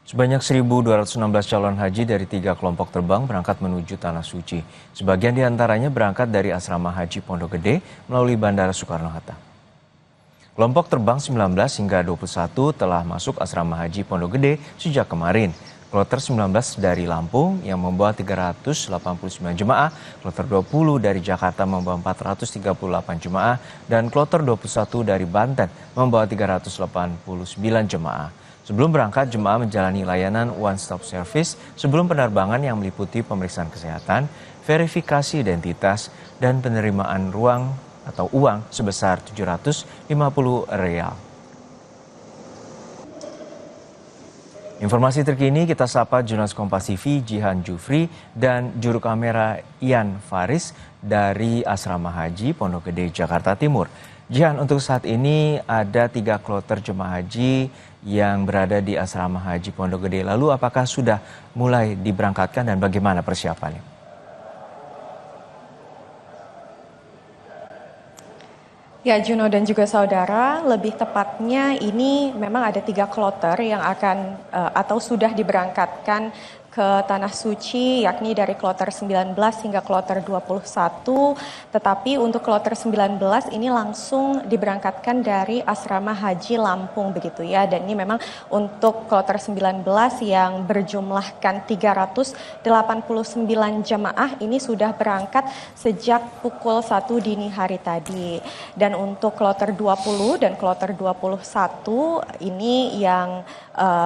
Sebanyak 1.216 calon haji dari 3 kelompok terbang berangkat menuju Tanah Suci. Sebagian diantaranya berangkat dari Asrama Haji Pondok Gede melalui Bandara Soekarno-Hatta. Kelompok terbang 19 hingga 21 telah masuk Asrama Haji Pondok Gede sejak kemarin. Kloter 19 dari Lampung yang membawa 389 jemaah, kloter 20 dari Jakarta membawa 438 jemaah, dan kloter 21 dari Banten membawa 389 jemaah. Sebelum berangkat, jemaah menjalani layanan one-stop service sebelum penerbangan yang meliputi pemeriksaan kesehatan, verifikasi identitas, dan penerimaan uang sebesar 750 real. Informasi terkini kita sapa jurnalis Kompas TV Jihan Jufri dan juru kamera Ian Faris dari Asrama Haji Pondok Gede, Jakarta Timur. Jihan, untuk saat ini ada 3 kloter jemaah haji yang berada di Asrama Haji Pondok Gede. Lalu apakah sudah mulai diberangkatkan dan bagaimana persiapannya? Ya, Juno dan juga saudara, lebih tepatnya ini memang ada 3 kloter yang akan atau sudah diberangkatkan ke Tanah Suci, yakni dari kloter 19 hingga kloter 21. Tetapi untuk kloter 19 ini langsung diberangkatkan dari Asrama Haji Lampung begitu ya. Dan ini memang untuk kloter 19 yang berjumlahkan 389 jemaah ini sudah berangkat sejak pukul 1 dini hari tadi. Dan untuk kloter 20 dan kloter 21 ini yang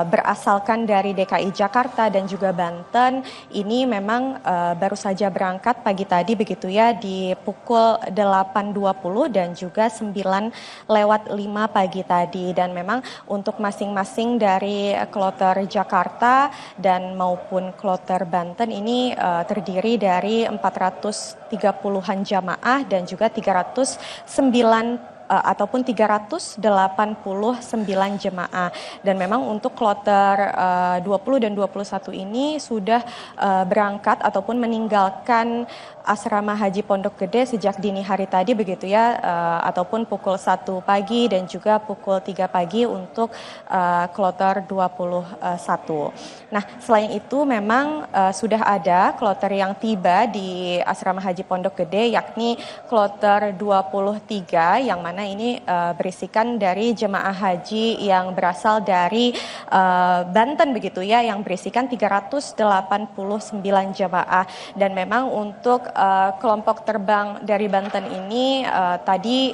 berasalkan dari DKI Jakarta dan juga Banten, ini memang baru saja berangkat pagi tadi begitu ya, di pukul 8.20 dan juga 9:05 pagi tadi. Dan memang untuk masing-masing dari kloter Jakarta dan maupun kloter Banten ini terdiri dari 430-an jamaah dan juga 389 jemaah. Dan memang untuk kloter 20 dan 21 ini sudah berangkat ataupun meninggalkan Asrama Haji Pondok Gede sejak dini hari tadi begitu ya, ataupun pukul 1 pagi dan juga pukul 3 pagi untuk kloter 21. Nah, selain itu memang sudah ada kloter yang tiba di Asrama Haji Pondok Gede, yakni kloter 23 yang mana ini berisikan dari jemaah haji yang berasal dari Banten begitu ya, yang berisikan 389 jemaah. Dan memang untuk kelompok terbang dari Banten ini tadi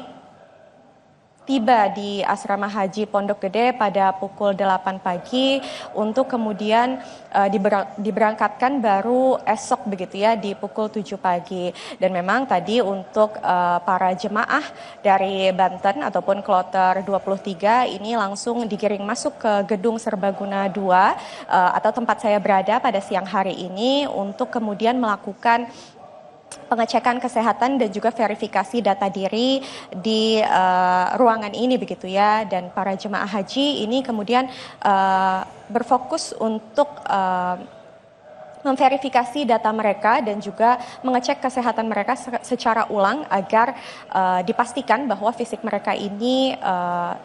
tiba di Asrama Haji Pondok Gede pada pukul 8 pagi untuk kemudian diberangkatkan baru esok begitu ya, di pukul 7 pagi. Dan memang tadi untuk para jemaah dari Banten ataupun kloter 23 ini langsung digiring masuk ke Gedung Serbaguna 2 atau tempat saya berada pada siang hari ini untuk kemudian melakukan pengecekan kesehatan dan juga verifikasi data diri di ruangan ini begitu ya. Dan para jemaah haji ini kemudian berfokus untuk memverifikasi data mereka dan juga mengecek kesehatan mereka secara ulang agar dipastikan bahwa fisik mereka ini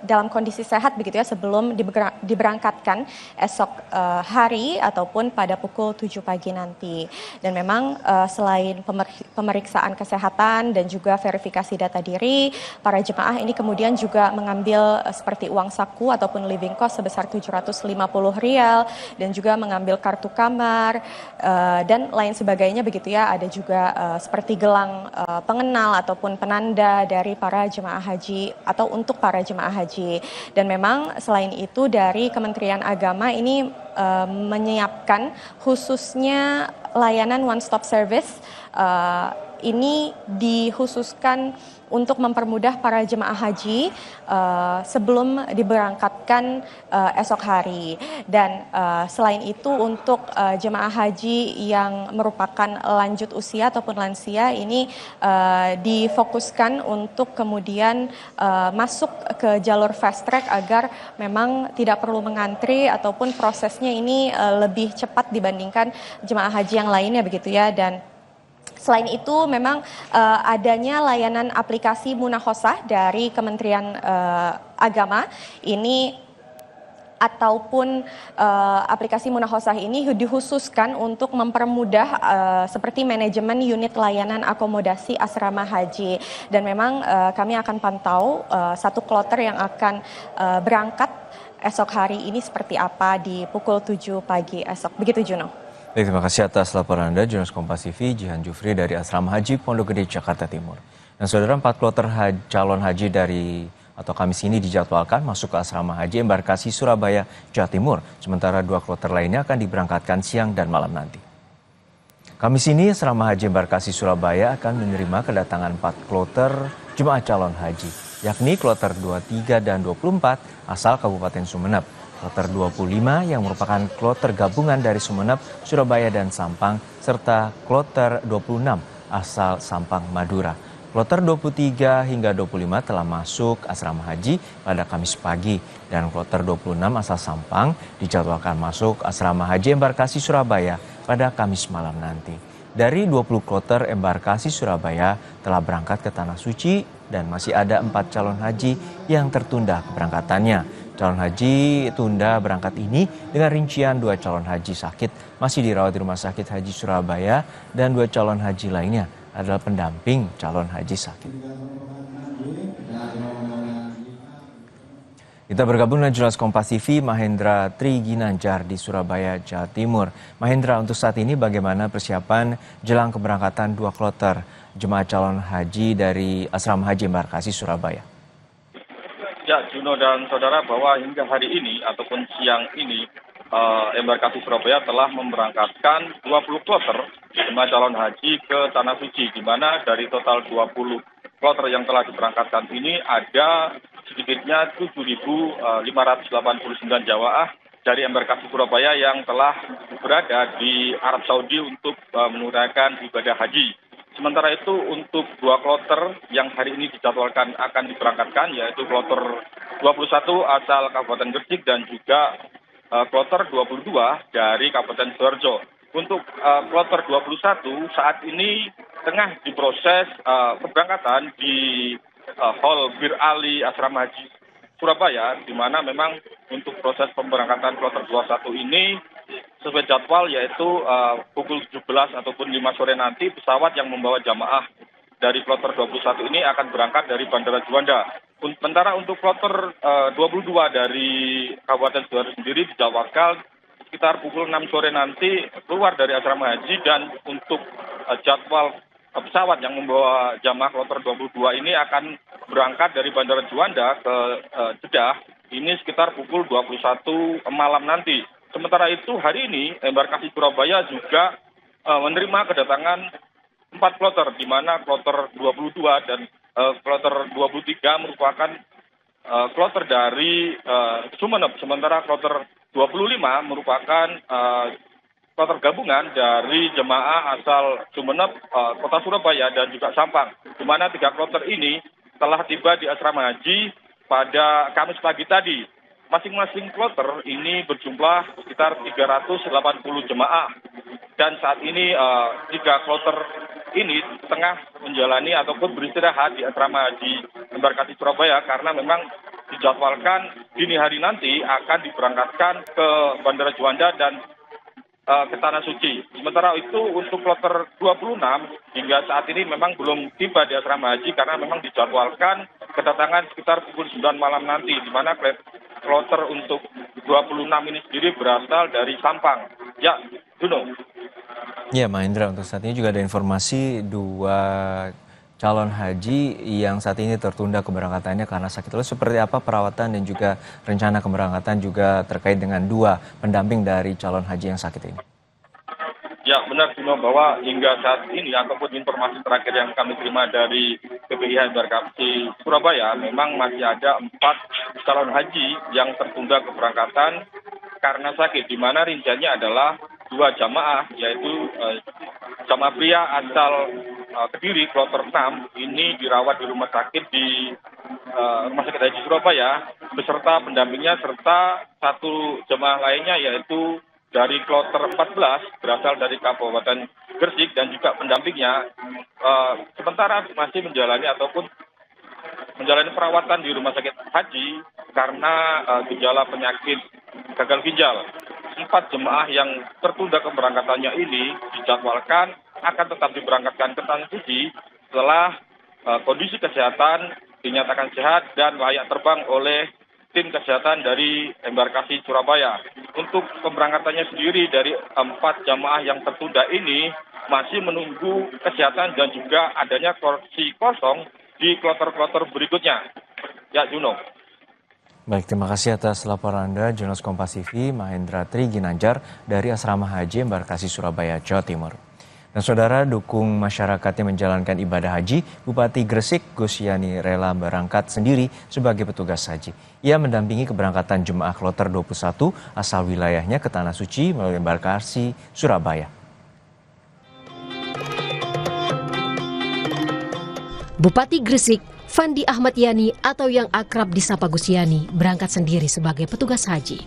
dalam kondisi sehat begitu ya sebelum diberangkatkan esok hari ataupun pada pukul 7 pagi nanti. Dan memang selain pemeriksaan kesehatan dan juga verifikasi data diri, para jemaah ini kemudian juga mengambil seperti uang saku ataupun living cost sebesar 750 rial dan juga mengambil kartu kamar dan lain sebagainya begitu ya. Ada juga seperti gelang pengenal ataupun penanda dari para jemaah haji atau untuk para jemaah haji. Dan memang selain itu dari Kementerian Agama ini menyiapkan khususnya layanan one stop service ini dikhususkan untuk mempermudah para jemaah haji sebelum diberangkatkan esok hari. Dan selain itu untuk jemaah haji yang merupakan lanjut usia ataupun lansia ini difokuskan untuk kemudian masuk ke jalur fast track agar memang tidak perlu mengantri ataupun prosesnya ini lebih cepat dibandingkan jemaah haji yang lainnya begitu ya. Dan selain itu memang adanya layanan aplikasi Munakhosah dari Kementerian Agama ini ataupun aplikasi Munahosah ini dikhususkan untuk mempermudah seperti manajemen unit layanan akomodasi asrama haji. Dan memang kami akan pantau satu kloter yang akan berangkat esok hari ini seperti apa di pukul 7 pagi esok. Begitu, Juno. Baik, terima kasih atas laporan Anda, Jurnalis Kompas TV, Jihan Jufri dari Asrama Haji Pondok Gede, Jakarta Timur. Dan saudara, 4 kloter calon haji atau Kamis ini dijadwalkan masuk ke Asrama Haji Embarkasi Surabaya, Jawa Timur. Sementara 2 kloter lainnya akan diberangkatkan siang dan malam nanti. Kamis ini Asrama Haji Embarkasi Surabaya akan menerima kedatangan 4 kloter jemaah calon haji, yakni kloter 23 dan 24 asal Kabupaten Sumeneb, kloter 25 yang merupakan kloter gabungan dari Sumeneb, Surabaya, dan Sampang, serta kloter 26 asal Sampang, Madura. Kloter 23 hingga 25 telah masuk asrama haji pada Kamis pagi dan kloter 26 asal Sampang dijadwalkan masuk asrama haji Embarkasi Surabaya pada Kamis malam nanti. Dari 20 kloter Embarkasi Surabaya telah berangkat ke Tanah Suci dan masih ada 4 calon haji yang tertunda keberangkatannya. Calon haji tunda berangkat ini dengan rincian 2 calon haji sakit masih dirawat di Rumah Sakit Haji Surabaya dan 2 calon haji lainnya adalah pendamping calon haji sakit. Kita bergabung dengan jurnalis Kompas TV Mahendra Triginanjar di Surabaya, Jawa Timur. Mahendra, untuk saat ini bagaimana persiapan jelang keberangkatan 2 kloter jemaah calon haji dari Asrama Haji Embarkasi Surabaya? Ya, Juno dan saudara, bahwa hingga hari ini ataupun siang ini Embarkasi Surabaya telah memberangkatkan 20 kloter jemaah calon haji ke Tanah Suci, di mana dari total 20 kloter yang telah diberangkatkan ini ada sedikitnya 7.589 jamaah dari Embarkasi Surabaya yang telah berada di Arab Saudi untuk menunaikan ibadah haji. Sementara itu untuk 2 kloter yang hari ini dijadwalkan akan diberangkatkan, yaitu kloter 21 asal Kabupaten Gresik dan juga kloter 22 dari Kabupaten Sidoarjo. Untuk kloter 21 saat ini tengah diproses keberangkatan di Hall Bir Ali Asrama Haji Surabaya, di mana memang untuk proses pemberangkatan kloter 21 ini sesuai jadwal, yaitu pukul 17 ataupun 5 sore nanti pesawat yang membawa jamaah dari kloter 21 ini akan berangkat dari Bandara Juanda. Sementara untuk kloter 22 dari Kabupaten Sidoarjo sendiri dijadwalkan sekitar pukul 6 sore nanti keluar dari asrama haji, dan untuk jadwal pesawat yang membawa jamaah kloter 22 ini akan berangkat dari Bandara Juanda ke Jeddah ini sekitar pukul 21 malam nanti. Sementara itu hari ini Embarkasi Surabaya juga menerima kedatangan 4 kloter, di mana kloter 22 dan kloter 23 merupakan kloter dari Sumeneb, sementara kloter 25 merupakan kloter gabungan dari jemaah asal Sumeneb, Kota Surabaya, dan juga Sampang, di mana 3 kloter ini telah tiba di asrama haji pada Kamis pagi tadi. Masing-masing kloter ini berjumlah sekitar 380 jemaah, dan saat ini 3 kloter ini tengah menjalani ataupun beristirahat di asrama haji Embarkasi Surabaya karena memang dijadwalkan dini hari nanti akan diberangkatkan ke Bandara Juanda dan ke Tanah Suci. Sementara itu untuk kloter 26 hingga saat ini memang belum tiba di asrama haji karena memang dijadwalkan kedatangan sekitar pukul 9 malam nanti, di mana kloter untuk 26 ini sendiri berasal dari Sampang. Ya, Juno. Ya, Mahendra, untuk saat ini juga ada informasi 2 calon haji yang saat ini tertunda keberangkatannya karena sakit. Lalu seperti apa perawatan dan juga rencana keberangkatan juga terkait dengan 2 pendamping dari calon haji yang sakit ini? Ya, benar, Juno, bahwa hingga saat ini ataupun informasi terakhir yang kami terima dari PPIH Embarkasi Surabaya, memang masih ada 4 calon haji yang tertunda keberangkatan karena sakit, di mana rinciannya adalah 2 jamaah, yaitu jamaah pria asal Kediri kloter 6 ini dirawat di rumah sakit di Rumah Sakit Haji Surabaya beserta pendampingnya, serta 1 jemaah lainnya yaitu dari kloter 14 berasal dari Kabupaten Gresik dan juga pendampingnya sementara masih menjalani ataupun menjalani perawatan di Rumah Sakit Haji karena gejala penyakit gagal ginjal. 4 jemaah yang tertunda keberangkatannya ini dijadwalkan akan tetap diberangkatkan ke Tanah Suci setelah kondisi kesehatan dinyatakan sehat dan layak terbang oleh tim kesehatan dari embarkasi Surabaya. Untuk keberangkatannya sendiri dari 4 jamaah yang tertunda ini masih menunggu kesehatan dan juga adanya kursi kosong di kloter-kloter berikutnya. Ya, Juno. Baik, terima kasih atas laporan Anda, jurnalis Kompas TV, Mahendra Tri Ginanjar dari Asrama Haji Embarkasi Surabaya, Jawa Timur. Dan saudara, dukung masyarakat yang menjalankan ibadah haji, Bupati Gresik Gus Yani rela berangkat sendiri sebagai petugas haji. Ia mendampingi keberangkatan jemaah kloter 21 asal wilayahnya ke Tanah Suci melalui embarkasi Surabaya. Bupati Gresik Fandi Ahmad Yani atau yang akrab disapa Gus Yani berangkat sendiri sebagai petugas haji.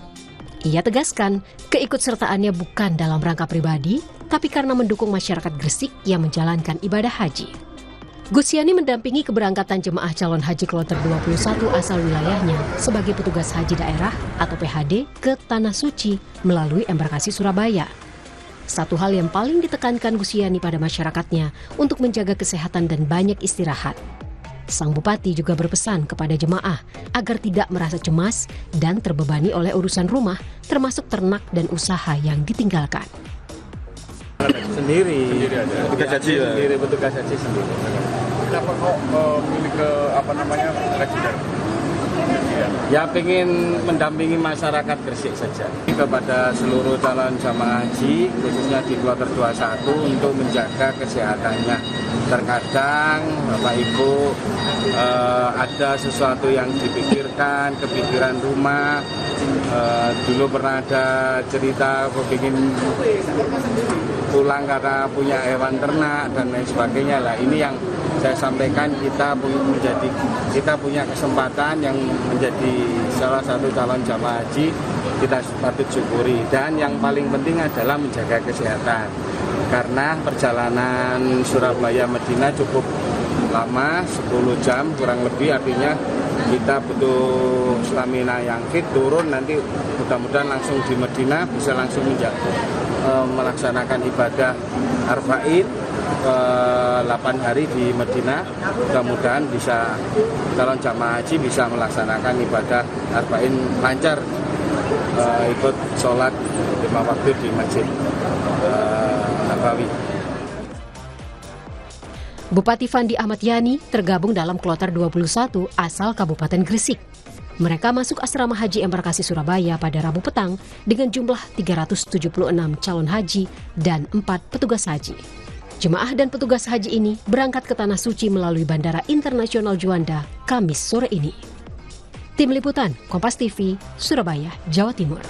Ia tegaskan keikutsertaannya bukan dalam rangka pribadi, tapi karena mendukung masyarakat Gresik yang menjalankan ibadah haji. Gus Yani mendampingi keberangkatan jemaah calon haji kloter 21 asal wilayahnya sebagai petugas haji daerah atau PHD ke Tanah Suci melalui embarkasi Surabaya. Satu hal yang paling ditekankan Gus Yani pada masyarakatnya untuk menjaga kesehatan dan banyak istirahat. Sang Bupati juga berpesan kepada jemaah agar tidak merasa cemas dan terbebani oleh urusan rumah, termasuk ternak dan usaha yang ditinggalkan. Sendiri petugas haji sendiri. Kenapa kok milih ke haji? Ya, pengen mendampingi masyarakat Gresik saja. Kepada seluruh calon jamaah haji, khususnya di kloter 21 untuk menjaga kesehatannya. Terkadang Bapak Ibu ada sesuatu yang dipikirkan, kepikiran rumah. Dulu pernah ada cerita kepingin pulang karena punya hewan ternak dan lain sebagainya lah. Ini yang saya sampaikan, kita punya kesempatan yang menjadi salah satu calon jamaah haji, kita patut syukuri. Dan yang paling penting adalah menjaga kesehatan. Karena perjalanan Surabaya Madinah cukup lama, 10 jam kurang lebih, artinya kita butuh stamina yang fit, turun nanti mudah-mudahan langsung di Madinah bisa langsung melaksanakan ibadah Arba'in 8 hari di Madinah. Mudah-mudahan bisa calon jamaah haji bisa melaksanakan ibadah Arba'in lancar, ikut sholat 5 waktu di Masjid Nabawi. Bupati Fandi Ahmad Yani tergabung dalam kloter 21 asal Kabupaten Gresik. Mereka masuk asrama haji embarkasi Surabaya pada Rabu petang dengan jumlah 376 calon haji dan 4 petugas haji. Jemaah dan petugas haji ini berangkat ke Tanah Suci melalui Bandara Internasional Juanda Kamis sore ini. Tim Liputan Kompas TV, Surabaya, Jawa Timur.